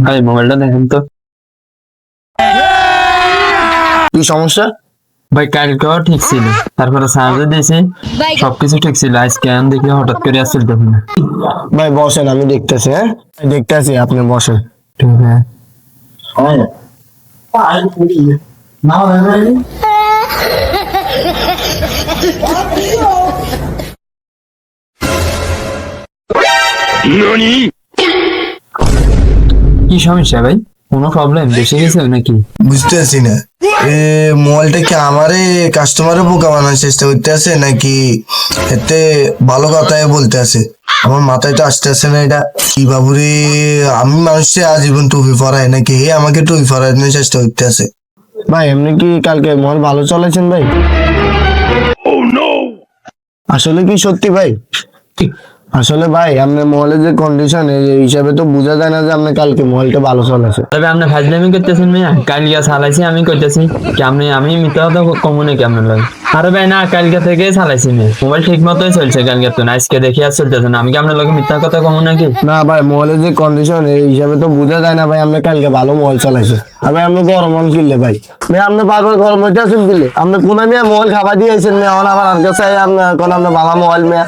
ভাই মোবাইলটা দেখেন তো। কি সমস্যা? ভাই কালকেও ঠিক ছিল, তারপরে চার্জে দিয়েছি, সবকিছু ঠিক ছিল, আজকে আমি দেখি হঠাৎ করে আসছিল তখন। ভাই বসেন, আমি দেখতেছি। হ্যাঁ দেখতেছি, আপনি বসেন। ঠিক আছে। কি সমস্যা ভাই? কোনো প্রবলেম বেশি গেছে নাকি? বুঝতেছি না, মোবাইলটা কি আমারে কাস্টমারে বোকা বানানোর চেষ্টা করতে আছে নাকি এতে ভালো কথাই বলতে আছে? আমার মাথায় তো আসতে আসে না এটা। কি বাবুরে, আমি মানুষকে আজীবন টুপি পরাই নাকি হে আমাকে টুপি পরানোর চেষ্টা করতে আছে? ভাই এমনি কি কালকে মোবাইল ভালো চলেছেন ভাই? আসলে কি সত্যি ভাই? আসলে ভাই আপনার মোবাইলের যে কন্ডিশন এই হিসাবে তো বোঝা যায় না যে আপনি কালকে মোবাইলটা ভালো চলেছে। তবে আপনি ফাজলামি করতেছেন মেয়া, কালকে চালাইছি আমি করতেছি কি? আমি মিথ্যা কথা কমু নাকি আপনার লাগে? আরে ভাই না, কালকে থেকে চালাইছি মেয়ে, মোবাইল ঠিক মতোই চলছে কালকে তো না, আজকে দেখি আর চলতেছে না। আমি কি আপনার লগে মিথ্যা কথা কমু নাকি? না ভাই, মোবাইলের যে কন্ডিশন এই হিসাবে তো বোঝা যায় না ভাই আপনি কালকে ভালো মোবাইল চালাইছে। আর ভাই আপনি গরম মন কিনলে ভাই, আপনি বারবার গরম হইতে আছেন কিনলে আপনি কোন মেয়ে মোবাইল খাবার দিয়েছেন মেয়ে, এখন আবার আর কাছে আপনার কোন আপনার ভালো মোবাইল মেয়ে।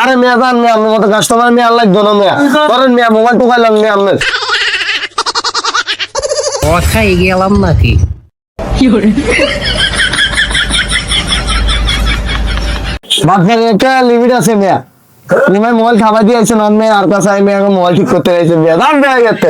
আরে মেয়ে জান মেয়ে, আপনার মতো কাস্টমার মেয়ে আল্লাহ দোনো মেয়ে করেন মেয়ে, মোবাইল তো খাইলাম মেয়ে আপনার। খাই গেলাম নাকি? বাচ্চার একটা লিমিট আছে মেয়া, তুমি মোবাইল খাবার দিয়েছেন অন্য মেয়ে আর কাছে মেয়ে মোবাইল ঠিক করতে গেছে মেয়ে, দাম দেওয়া গেছে।